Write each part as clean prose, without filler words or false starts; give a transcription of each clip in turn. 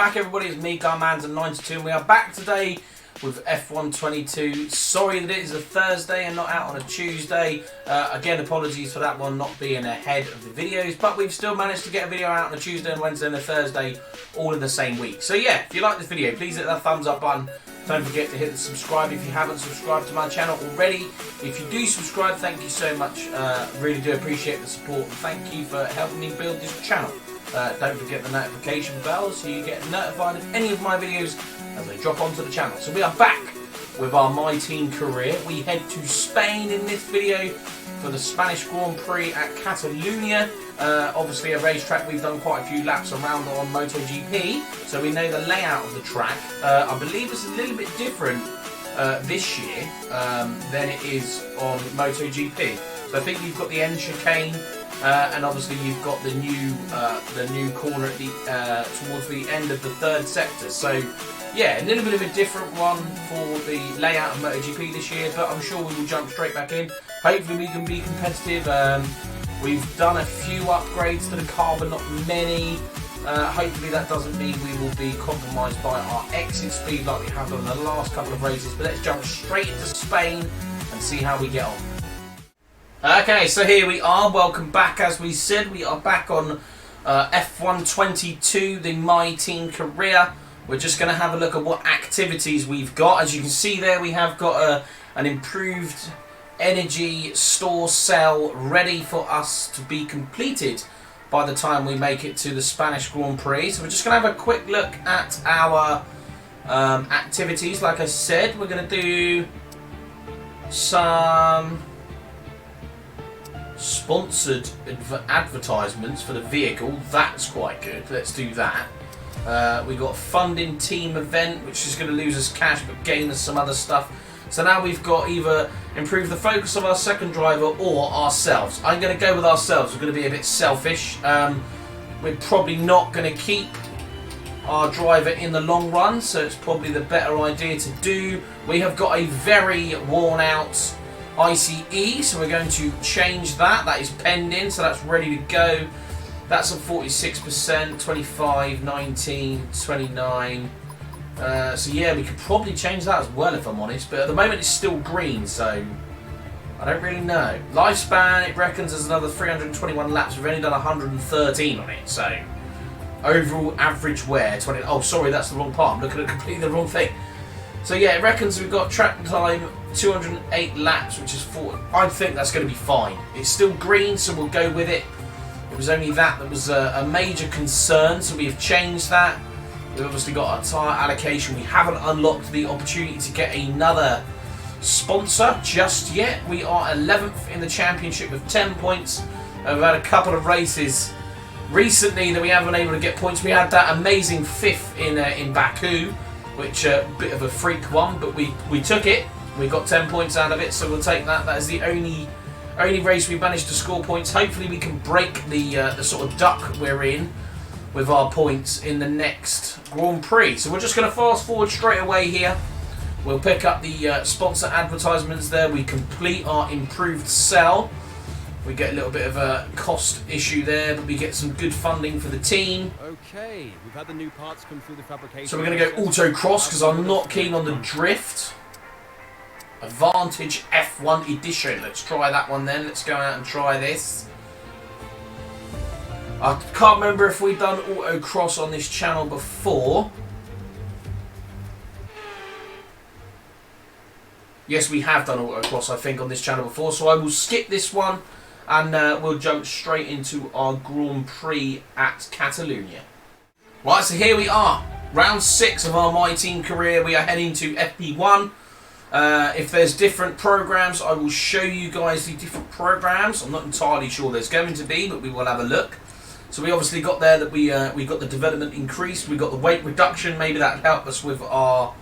back everybody, it's me, Codemasters92, and we are back today with F122. Sorry that it is a Thursday and not out on a Tuesday. Again, apologies for that one not being ahead of the videos, but we've still managed to get a video out on a Tuesday and Wednesday and a Thursday, all in the same week. So yeah, if you like this video, please hit that thumbs up button. Don't forget to hit the subscribe if you haven't subscribed to my channel already. If you do subscribe, thank you so much. Really do appreciate the support, and thank you for helping me build this channel. Don't forget the notification bell so you get notified of any of my videos as they drop onto the channel. So we are back with our My Team career. We head to Spain in this video for the Spanish Grand Prix at Catalunya. Obviously a racetrack we've done quite a few laps around on MotoGP, so we know the layout of the track. I believe it's a little bit different this year than it is on MotoGP. So I think you've got the end chicane, and obviously you've got the new corner at the towards the end of the third sector. So yeah, a little bit of a different one for the layout of MotoGP this year, but I'm sure we will jump straight back in. Hopefully we can be competitive. We've done a few upgrades to the car, but not many. Hopefully that doesn't mean we will be compromised by our exit speed like we have done in the last couple of races. But let's jump straight into Spain and see how we get on. Okay, so here we are. Welcome back. As we said, we are back on F122, the My Team career. We're just going to have a look at what activities we've got. As you can see there, we have got an improved energy store cell ready for us to be completed by the time we make it to the Spanish Grand Prix. So we're just going to have a quick look at our activities. Like I said, we're going to do some sponsored advertisements for the vehicle. That's quite good. Let's do that. We got a funding team event, which is going to lose us cash but gain us some other stuff. So now we've got either improve the focus of our second driver or ourselves. I'm going to go with ourselves. We're going to be a bit selfish. We're probably not going to keep our driver in the long run, so it's probably the better idea to do. We have got a very worn out ICE, so we're going to change that. That is pending, so that's ready to go. That's at 46%, 25, 19, 29. So yeah, we could probably change that as well if I'm honest, but at the moment it's still green, so I don't really know. Lifespan, it reckons there's another 321 laps. We've only done 113 on it, so overall average wear 20. Oh, sorry, that's the wrong part. I'm looking at completely the wrong thing. So yeah, it reckons we've got track time 208 laps, which is 4. I think that's going to be fine. It's still green, so we'll go with it. It was only that was a major concern, so we have changed that. We've obviously got our tyre allocation. We haven't unlocked the opportunity to get another sponsor just yet. We are 11th in the championship with 10 points. We've had a couple of races recently that we haven't been able to get points. We had that amazing 5th in Baku, which a bit of a freak one, but we took it. We got 10 points out of it, so we'll take that. That is the only race we managed to score points. Hopefully we can break the sort of duck we're in with our points in the next Grand Prix. So we're just going to fast forward straight away here. We'll pick up the sponsor advertisements there. We complete our improved cell. We get a little bit of a cost issue there, but we get some good funding for the team. Okay, we've had the new parts come through the fabrication. So we're going to go autocross because I'm not keen on the drift. Advantage F1 edition. Let's try that one then. Let's go out and try this. I can't remember if we've done autocross on this channel before. Yes, we have done autocross, I think, on this channel before. So I will skip this one and we'll jump straight into our Grand Prix at Catalunya. Right, so here we are. Round 6 of our My Team career. We are heading to FP1. If there's different programs, I will show you guys the different programs. I'm not entirely sure there's going to be, but we will have a look. So we obviously got there that we got the development increased, we got the weight reduction. Maybe that helped us with our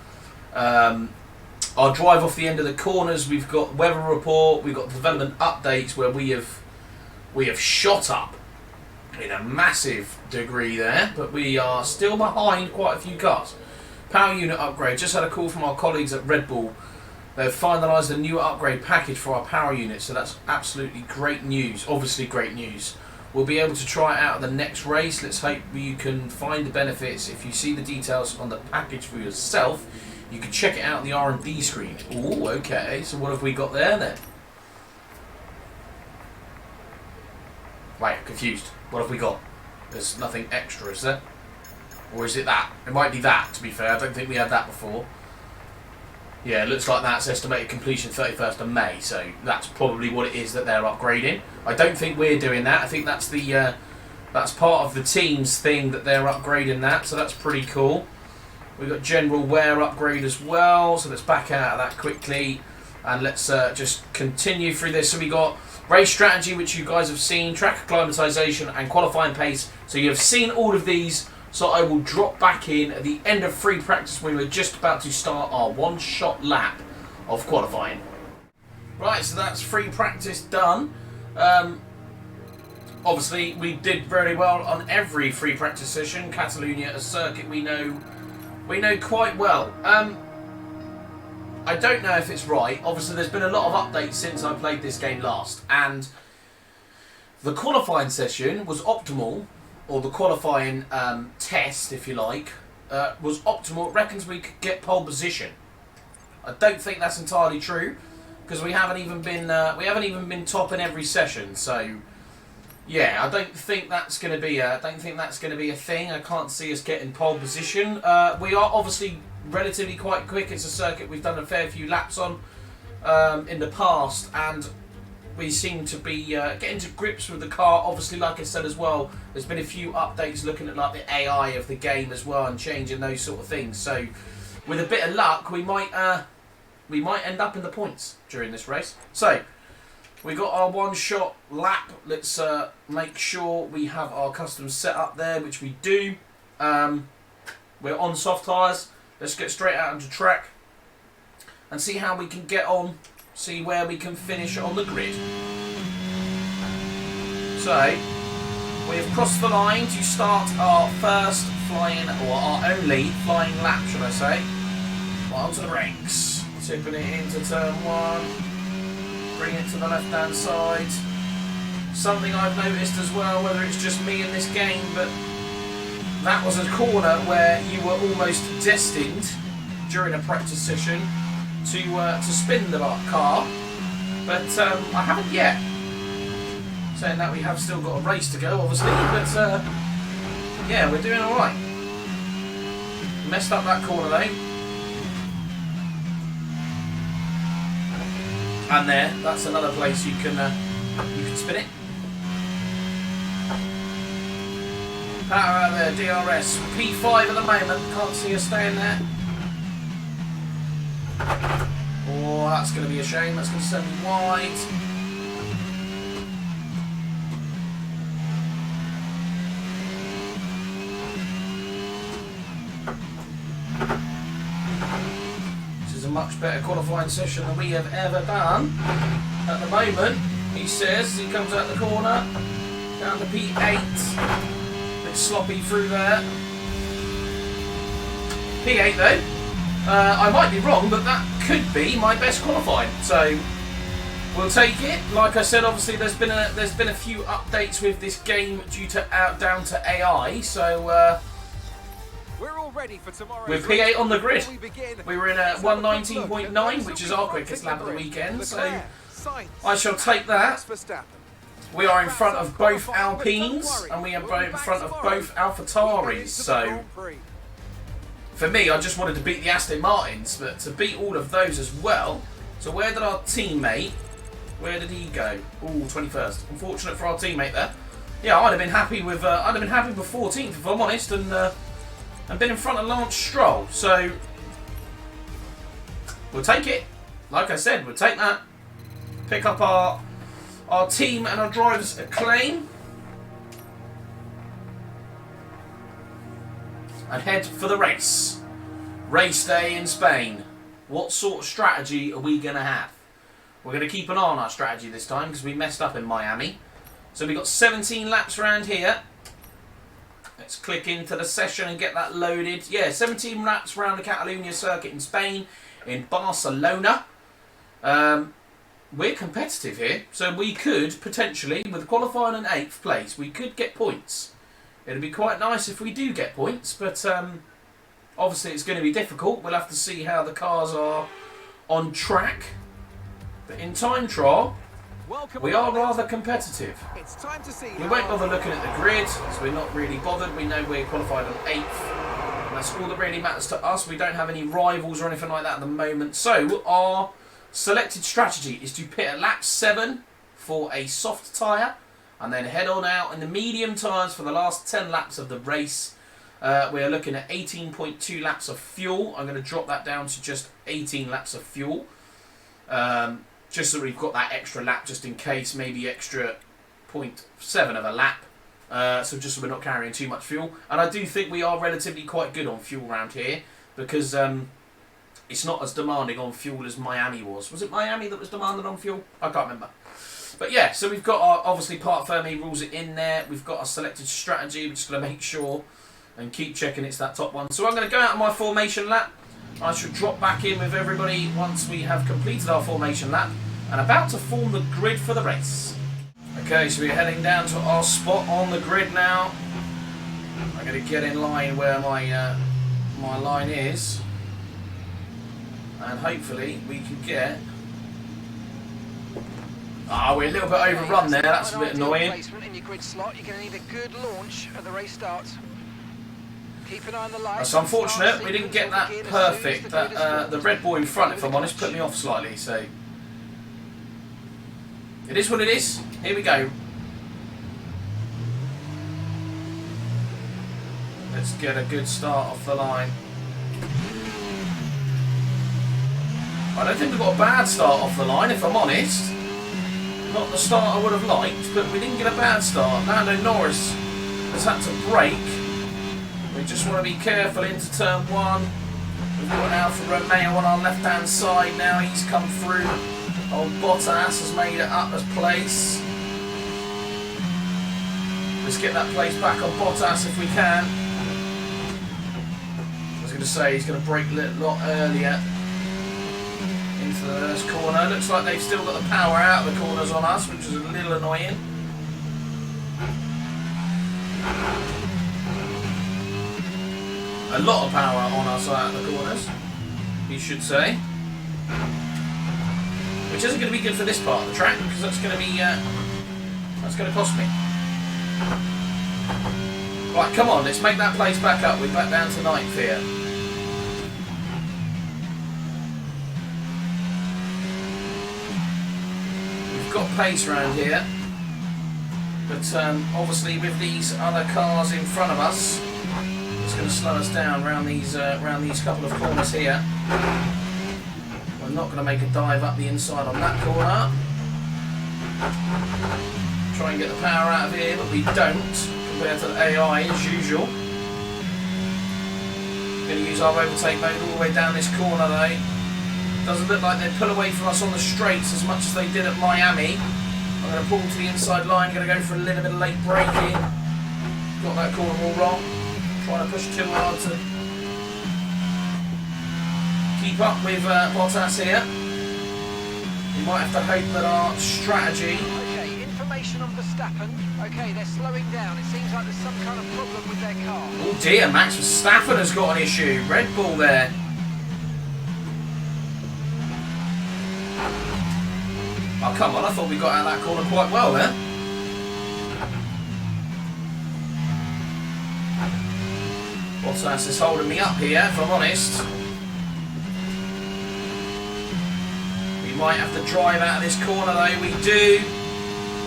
drive off the end of the corners. We've got weather report. We've got development updates where we have shot up in a massive degree there, but we are still behind quite a few cars. Power unit upgrade. Just had a call from our colleagues at Red Bull. They've finalised a new upgrade package for our power unit, so that's absolutely great news. Obviously great news. we'll be able to try it out at the next race. Let's hope you can find the benefits. If you see the details on the package for yourself, you can check it out on the R&D screen. Oh, okay. So what have we got there then? Wait, I'm confused. What have we got? There's nothing extra, is there? Or is it that? It might be that, to be fair. I don't think we had that before. Yeah, it looks like that's estimated completion 31st of May, so that's probably what it is that they're upgrading. I don't think we're doing that. I think that's the that's part of the team's thing that they're upgrading that, so that's pretty cool. We've got general wear upgrade as well, so let's back out of that quickly and let's just continue through this. So we got race strategy, which you guys have seen, track acclimatization and qualifying pace. So you have seen all of these. So I will drop back in at the end of free practice when we're just about to start our one-shot lap of qualifying. Right, so that's free practice done. Obviously, we did very well on every free practice session. Catalunya, a circuit we know quite well. I don't know if it's right. Obviously, there's been a lot of updates since I played this game last, and the qualifying session was optimal. Or the qualifying test, if you like, was optimal. It reckons we could get pole position. I don't think that's entirely true because we haven't even been top in every session. So yeah, I don't think that's going to be a thing. I can't see us getting pole position. We are obviously relatively quite quick. It's a circuit we've done a fair few laps on in the past, and we seem to be getting to grips with the car. Obviously, like I said as well, there's been a few updates looking at like the AI of the game as well and changing those sort of things. So with a bit of luck, we might end up in the points during this race. So we got our one-shot lap. Let's make sure we have our custom set up there, which we do. We're on soft tyres. Let's get straight out onto track and see how we can get on. See where we can finish on the grid. So, we have crossed the line to start our first flying, or our only flying lap, should I say. Onto the brakes. Tipping it into turn 1. Bring it to the left-hand side. Something I've noticed as well, whether it's just me in this game, but that was a corner where you were almost destined during a practice session to spin the car, but I haven't yet. Saying that, we have still got a race to go, obviously, but yeah, we're doing all right. Messed up that corner though, and that's another place you can spin it. Power out there, DRS P5 at the moment. Can't see us staying there. Oh, that's going to be a shame. That's going to send me wide. This is a much better qualifying session than we have ever done. At the moment, he says, he comes out the corner, down to P8. Bit sloppy through there. P8 though. I might be wrong, but that could be my best qualifying. So we'll take it. Like I said, obviously there's been a few updates with this game due to down to AI. So we're all ready for tomorrow. With P8 on the grid, we were in a 119.9, which is our quickest lap of the weekend. So I shall take that. We are in front of both Alpines, and we are in front of both AlphaTauris. So for me, I just wanted to beat the Aston Martins, but to beat all of those as well. So where did our teammate, where did he go? Ooh, 21st. Unfortunate for our teammate there. Yeah, I'd have been happy with 14th if I'm honest, and been in front of Lance Stroll. So we'll take it. Like I said, we'll take that. Pick up our team and our drivers' acclaim. And head for the race. Race day in Spain. What sort of strategy are we going to have? We're going to keep an eye on our strategy this time because we messed up in Miami. So we've got 17 laps around here. Let's click into the session and get that loaded. Yeah, 17 laps around the Catalunya circuit in Spain, in Barcelona. we're competitive here. So we could potentially, with qualifying in 8th place, we could get points. It'd be quite nice if we do get points, but obviously it's going to be difficult. We'll have to see how the cars are on track. But in time trial, we are rather competitive. It's time to see. We won't bother looking at the grid, so we're not really bothered. We know we're qualified on 8th. And that's all that really matters to us. We don't have any rivals or anything like that at the moment. So our selected strategy is to pit at lap 7 for a soft tyre. And then head on out in the medium tyres for the last 10 laps of the race. We're looking at 18.2 laps of fuel. I'm going to drop that down to just 18 laps of fuel. Just so we've got that extra lap just in case, maybe extra 0.7 of a lap. So just so we're not carrying too much fuel. And I do think we are relatively quite good on fuel around here. Because it's not as demanding on fuel as Miami was. Was it Miami that was demanding on fuel? I can't remember. But yeah, so we've got our, obviously, Part Fermi rules it in there. We've got our selected strategy. We're just going to make sure and keep checking it's that top one. So I'm going to go out on my formation lap. I should drop back in with everybody once we have completed our formation lap and about to form the grid for the race. Okay, so we're heading down to our spot on the grid now. I'm going to get in line where my my line is, and hopefully we can get... we're a little bit overrun there, that's a bit annoying. In your grid slot, you're going to need a good launch at the race starts. Keep an eye on the lights. That's unfortunate, we didn't get that perfect. The Red Bull in front, if I'm honest, put me off slightly, so... It is what it is. Here we go. Let's get a good start off the line. I don't think we've got a bad start off the line, if I'm honest. Not the start I would have liked, but we didn't get a bad start. Lando Norris has had to brake. We just want to be careful into turn 1. We've got an Alfa Romeo on our left-hand side now. He's come through. Old Bottas has made it up as place. Let's get that place back on Bottas if we can. I was going to say he's going to brake a lot earlier into the first corner. Looks like they've still got the power out of the corners on us, which is a little annoying. A lot of power on us out of the corners, you should say. Which isn't going to be good for this part of the track, because that's going to be that's going to cost me. Right, come on, let's make that place back up. We're back down to 9th here. We've got pace around here, but obviously with these other cars in front of us, it's going to slow us down around these couple of corners here. We're not going to make a dive up the inside on that corner. Try and get the power out of here, but we don't compared to the AI as usual. Going to use our overtake mode all the way down this corner though. Doesn't look like they pull away from us on the straights as much as they did at Miami. I'm going to pull to the inside line, going to go for a little bit of late braking. Got that corner all wrong. Trying to push too hard to keep up with Bottas here. We might have to hope that our strategy... Okay, information on Verstappen. Okay, they're slowing down. It seems like there's some kind of problem with their car. Oh dear, Max Verstappen has got an issue. Red Bull there. Oh come on, I thought we got out of that corner quite well there. Bottas is holding me up here, if I'm honest. We might have to drive out of this corner though, we do.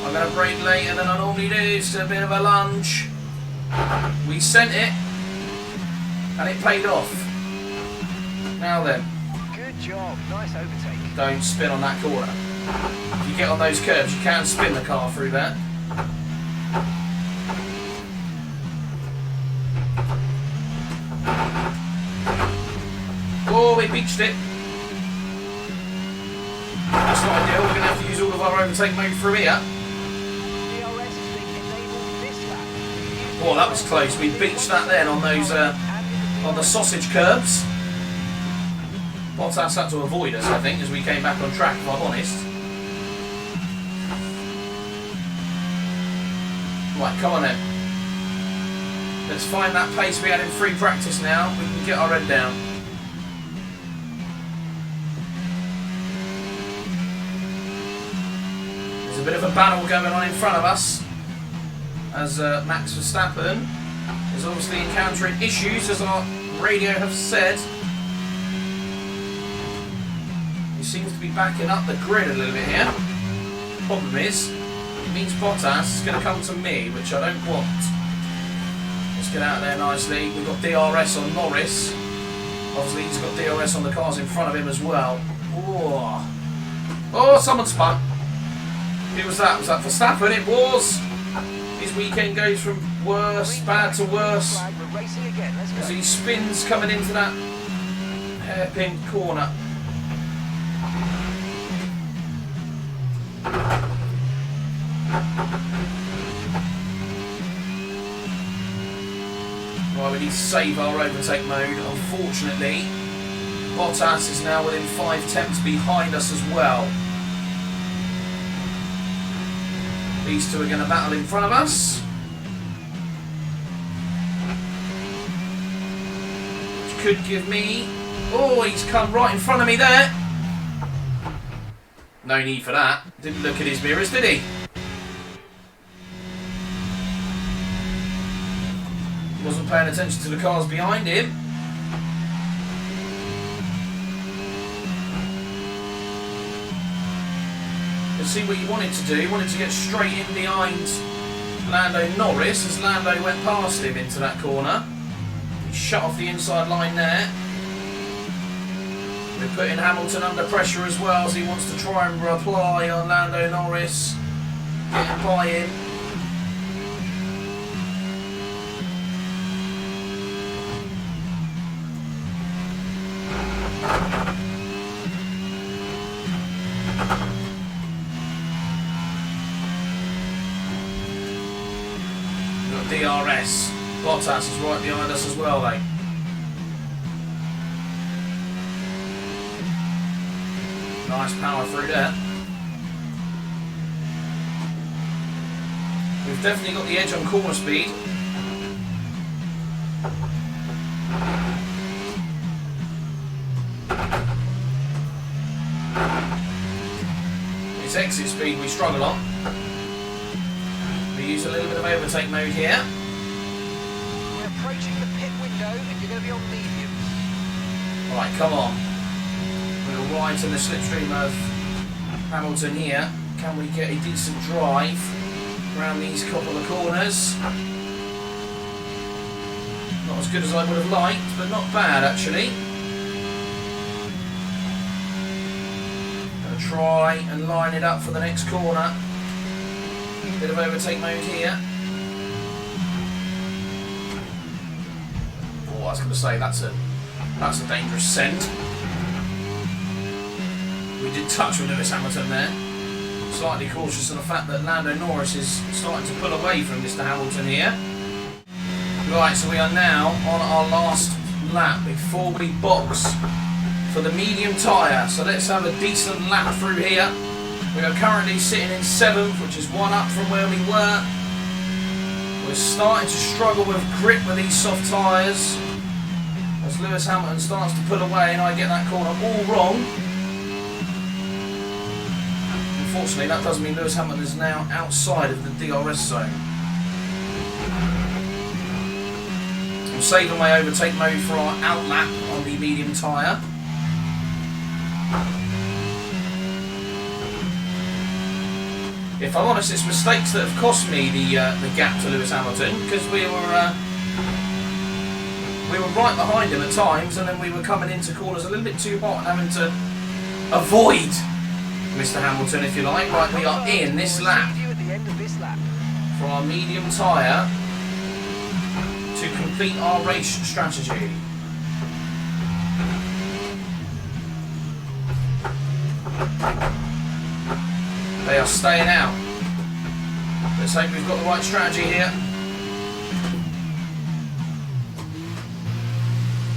I'm going to brake later than I normally do, it's a bit of a lunge. We sent it, and it paid off. Now then. Good job, nice overtake. Don't spin on that corner. If you get on those curves, you can spin the car through that. Oh, we beached it. That's not ideal. We're going to have to use all of our overtake mode through here. Oh, that was close. We beached that then on those on the sausage curbs. Bottas had to avoid us, I think, as we came back on track, if I'm honest. Right, come on then. Let's find that pace we had in free practice now. We can get our head down. There's a bit of a battle going on in front of us, as Max Verstappen is obviously encountering issues, as our radio have said. He seems to be backing up the grid a little bit here. Problem is, it means Bottas is going to come to me, which I don't want. Let's get out of there nicely. We've got DRS on Norris. Obviously, he's got DRS on the cars in front of him as well. Oh, oh, someone spun. Who was that? Was that Verstappen? It was. His weekend goes from bad to worse, as he spins coming into that hairpin corner. Right, we need to save our overtake mode. Unfortunately, Bottas is now within 5 tenths behind us as well. These two are going to battle in front of us. Which could give me... Oh, he's come right in front of me there. No need for that. Didn't look at his mirrors, did he? Wasn't paying attention to the cars behind him. Let's see what he wanted to do. He wanted to get straight in behind Lando Norris as Lando went past him into that corner. He shut off the inside line there. We're putting Hamilton under pressure as well, as he wants to try and reply on Lando Norris, getting by him. DRS. Bottas is right behind us as well, though. Nice power through there. We've definitely got the edge on corner speed. It's exit speed we struggle on. We use a little bit of overtake mode here. We're approaching the pit window and you're going to be on mediums. Alright, come on. We're right in the slipstream of Hamilton here. Can we get a decent drive around these couple of corners? Not as good as I would have liked, but not bad actually. Gonna try and line it up for the next corner. Bit of overtake mode here. Oh, I was going to say that's a dangerous send. We did touch with Lewis Hamilton there. Slightly cautious of the fact that Lando Norris is starting to pull away from Mr. Hamilton here. Right, so we are now on our last lap before we box for the medium tyre. So let's have a decent lap through here. We are currently sitting in 7th, which is 1 up from where we were. We're starting to struggle with grip with these soft tyres, as Lewis Hamilton starts to pull away and I get that corner all wrong. Unfortunately, that does mean Lewis Hamilton is now outside of the DRS zone. I'm saving my overtake mode for our out lap on the medium tyre. If I'm honest, it's mistakes that have cost me the gap to Lewis Hamilton, because we were right behind him at times, and then we were coming into corners a little bit too hot and having to avoid Mr. Hamilton, if you like. Right, we are in this lap for our medium tyre to complete our race strategy. They are staying out. Let's hope we've got the right strategy here.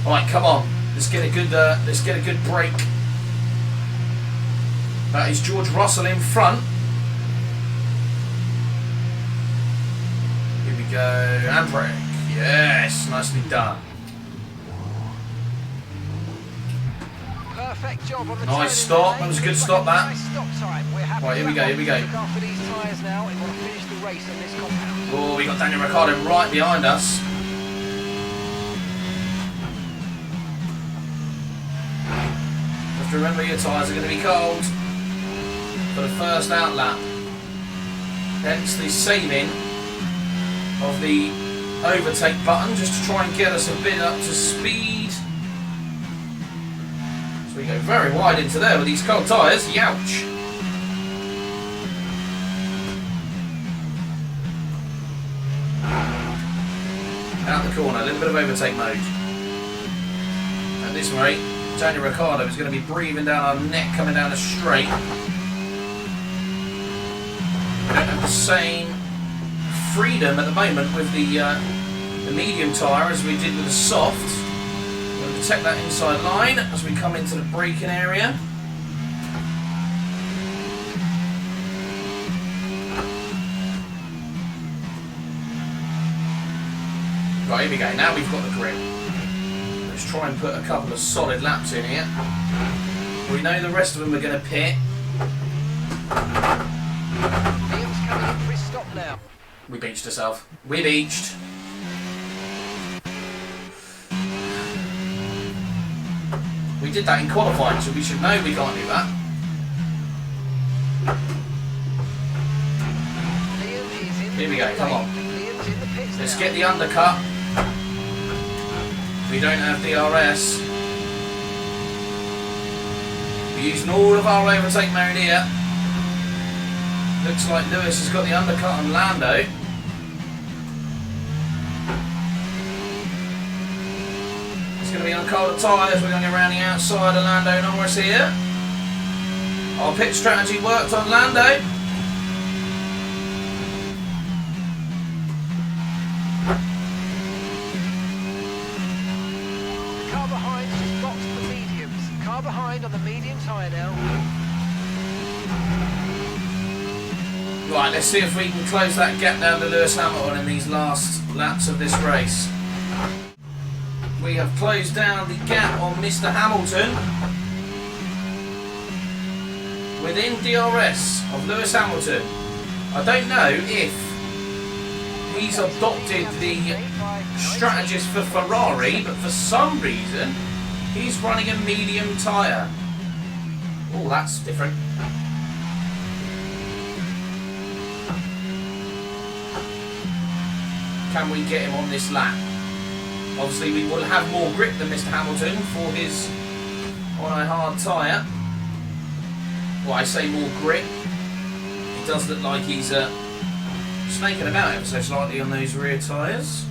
Right, come on. Let's get a good break. That is George Russell in front. go. And brake. Yes, nicely done. Perfect job on the Nice stop. That was a good stop, that. Nice stop time. We're happy Right, here we go, here we go. Look after these tyres now and want to finish the race on this compound. Oh, we got Daniel Ricciardo right behind us. Have to remember your tyres are going to be cold for the first out lap. Hence the saving of the overtake button just to try and get us a bit up to speed. So we go very wide into there with these cold tyres. Youch! Out the corner, a little bit of overtake mode. At this rate, Daniel Ricciardo is going to be breathing down our neck coming down the straight. We don't have the same freedom at the moment with the medium tyre as we did with the soft. We're going to protect that inside line as we come into the braking area. Right, here we go. Now we've got the grip. Let's try and put a couple of solid laps in here. We know the rest of them are going to pit. Liam's coming in for his stop now. We beached ourselves. We beached. We did that in qualifying, so we should know we can't do that. Liam is in Here we go, come on. Liam's in the pits Let's now. get the undercut. We don't have DRS. We're using all of our overtake mode here. Looks like Lewis has got the undercut on Lando. It's going to be on colder tyres. We're going to go around the outside of Lando Norris here. Our pit strategy worked on Lando. The car behind just boxed the mediums. Car behind on the medium tyre now. Right, let's see if we can close that gap down to Lewis Hamilton in these last laps of this race. We have closed down the gap on Mr. Hamilton within DRS of Lewis Hamilton. I don't know if he's adopted the strategist for Ferrari, but for some reason he's running a medium tyre. Oh, that's different. Can we get him on this lap? Obviously we will have more grip than Mr. Hamilton for his on a hard tyre. Well, I say more grip. It does look like he's snaking about ever so slightly on those rear tyres.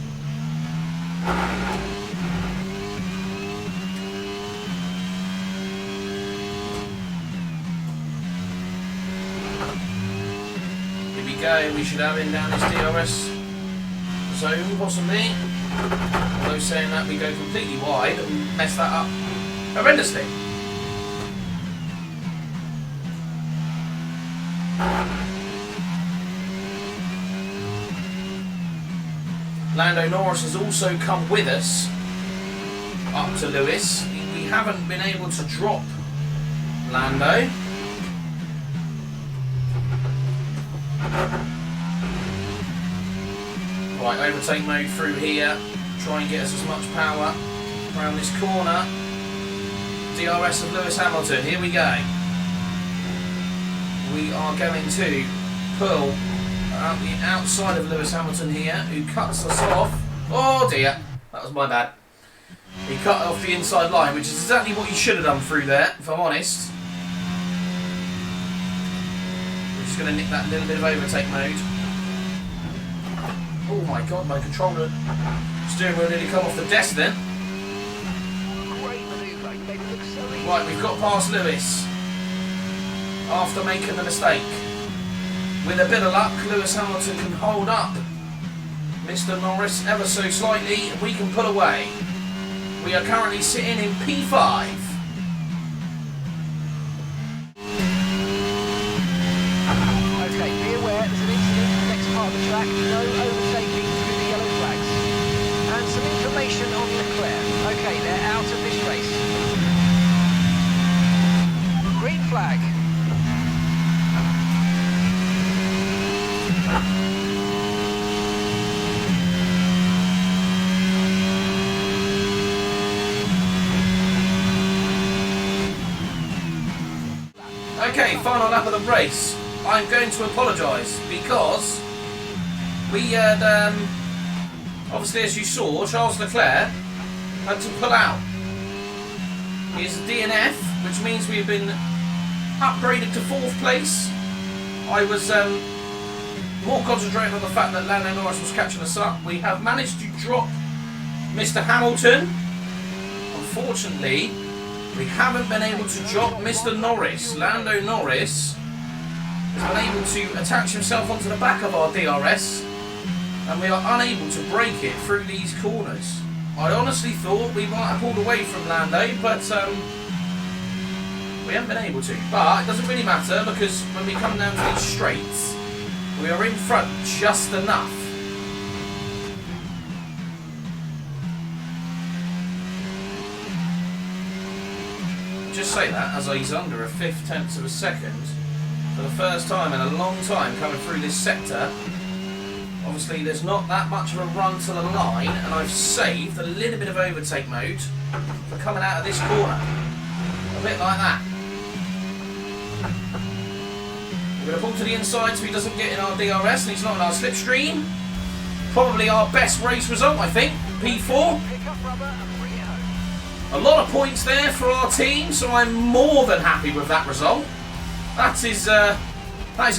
Here we go, we should have him down this DRS zone possibly. Although saying that, we go completely wide and mess that up horrendously. Lando Norris has also come with us up to Lewis. We haven't been able to drop Lando. Right, overtake mode through here. Try and get us as much power around this corner. DRS of Lewis Hamilton. Here we go. We are going to pull out the outside of Lewis Hamilton here, who cuts us off. Oh dear, that was my bad. He cut off the inside line, which is exactly what he should have done through there, if I'm honest. We're just going to nick that little bit of overtake mode. Oh my god, my controller steering wheel nearly come off the desk then. Great manoeuvre. You made it look so easy. Right, we've got past Lewis after making the mistake. With a bit of luck, Lewis Hamilton can hold up Mr. Norris ever so slightly, and we can pull away. We are currently sitting in P5. Okay, be aware there's an incident in the next part of the track. No overtaking through Information on Leclerc. Okay, they're out of this race. Green flag. Okay, final lap of the race. I'm going to apologise because we had, obviously as you saw, Charles Leclerc had to pull out. He's a DNF, which means we've been upgraded to 4th place. I was more concentrated on the fact that Lando Norris was catching us up. We have managed to drop Mr. Hamilton. Unfortunately, we haven't been able to drop Mr. Norris. Lando Norris has been able to attach himself onto the back of our DRS, and we are unable to break it through these corners. I honestly thought we might have pulled away from Lando, but we haven't been able to. But it doesn't really matter, because when we come down to these straights, we are in front just enough. Just say that as he's under a 0.5 of a second for the first time in a long time coming through this sector. Obviously there's not that much of a run to the line, and I've saved a little bit of overtake mode for coming out of this corner. A bit like that. We're going to pull to the inside so he doesn't get in our DRS and he's not in our slipstream. Probably our best race result, I think. P4. A lot of points there for our team, so I'm more than happy with that result. That is a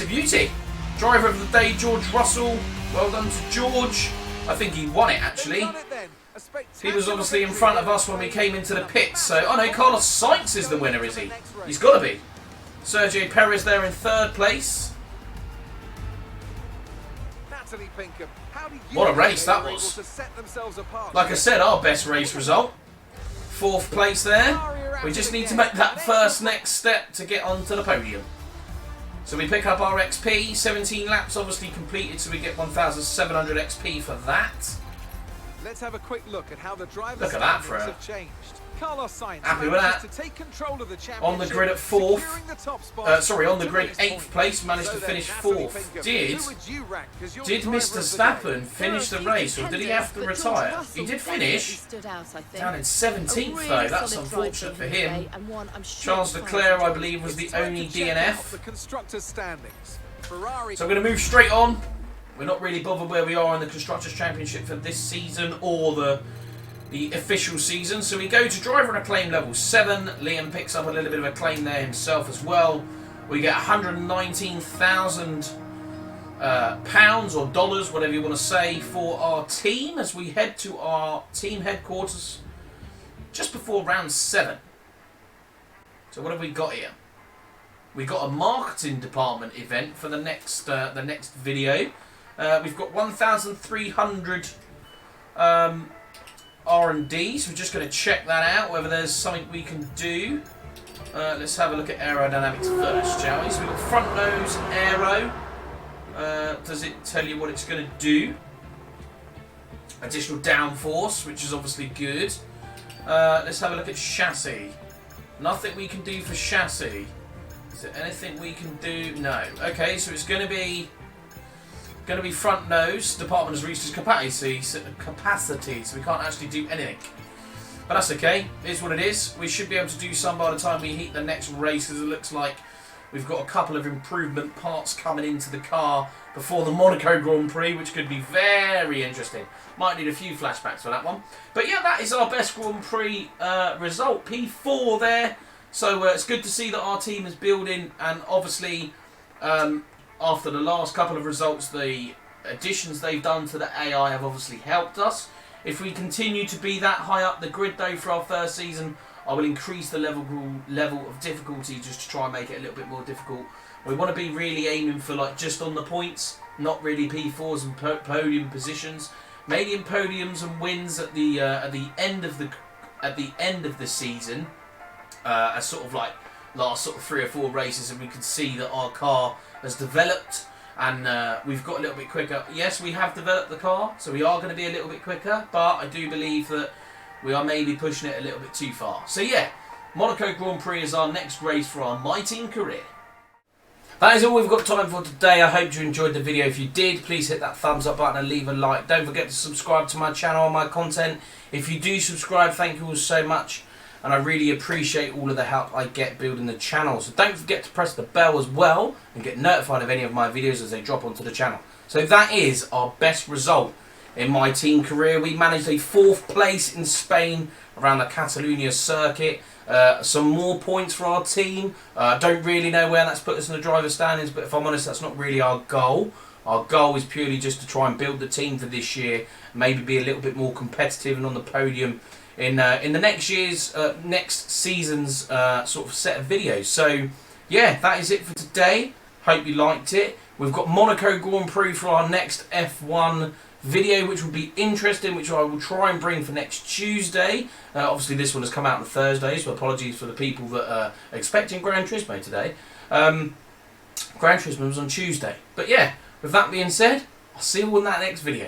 beauty. Driver of the day, George Russell. Well done to George. I think he won it, actually. He was obviously in front of us when we came into the pits. So, oh no, Carlos Sainz is the winner, is he? He's got to be. Sergio Perez there in 3rd place. What a race that was. Like I said, our best race result. 4th place there. We just need to make that first next step to get onto the podium. So we pick up our XP, 17 laps obviously completed, so we get 1,700 XP for that. Let's have a quick look at how the drivers' look at that for have changed. Carlos Sainz happy with that. to take control of the on the grid at 4th. On the grid 8th place, managed to finish 4th. Did Mr. Stappen finish the race, or did he have to retire? He did finish down in 17th though. That's unfortunate for him. Charles Leclerc, I believe, was the only DNF. So I'm going to move straight on. We're not really bothered where we are in the Constructors' Championship for this season or the official season. So we go to driver and acclaim level 7. Liam picks up a little bit of acclaim there himself as well. We get 119,000 pounds or dollars, whatever you want to say, for our team as we head to our team headquarters just before round 7. So what have we got here? We got a marketing department event for the next video. We've got 1,300 R&D, so we're just going to check that out, whether there's something we can do. Let's have a look at aerodynamics first, shall we? So we've got front nose aero. Does it tell you what it's going to do? Additional downforce, which is obviously good. Let's have a look at chassis. Nothing we can do for chassis. Is there anything we can do? No. Okay, so it's going to be front nose. Department has reached its capacity, so we can't actually do anything. But that's okay. Here's what it is. We should be able to do some by the time we hit the next race, because it looks like we've got a couple of improvement parts coming into the car before the Monaco Grand Prix, which could be very interesting. Might need a few flashbacks for that one. But yeah, that is our best Grand Prix result. P4 there. So it's good to see that our team is building, and obviously after the last couple of results, the additions they've done to the AI have obviously helped us. If we continue to be that high up the grid though for our first season, I will increase the level of difficulty just to try and make it a little bit more difficult. We want to be really aiming for like just on the points, not really P4s and podium positions. Maybe in podiums and wins at the end of the season, as sort of like last sort of 3 or 4 races, and we can see that our car has developed and we've got a little bit quicker. Yes, we have developed the car, so we are going to be a little bit quicker, but I do believe that we are maybe pushing it a little bit too far. So yeah, Monaco Grand Prix is our next race for our My Team career. That is all we've got time for today. I hope you enjoyed the video. If you did, please hit that thumbs up button and leave a like. Don't forget to subscribe to my channel and my content. If you do subscribe, thank you all so much. And I really appreciate all of the help I get building the channel. So don't forget to press the bell as well and get notified of any of my videos as they drop onto the channel. So that is our best result in my team career. We managed a 4th place in Spain around the Catalunya circuit. Some more points for our team. Don't really know where that's put us in the driver's standings, but if I'm honest, that's not really our goal. Our goal is purely just to try and build the team for this year, maybe be a little bit more competitive and on the podium in the next season's sort of set of videos. So yeah, that is it for today. Hope you liked it. We've got Monaco Grand Prix for our next F1 video, which will be interesting, which I will try and bring for next Tuesday. Obviously this one has come out on Thursday, so apologies for the people that are expecting Gran Turismo today. Gran Turismo was on Tuesday. But yeah, with that being said, I'll see you all in that next video.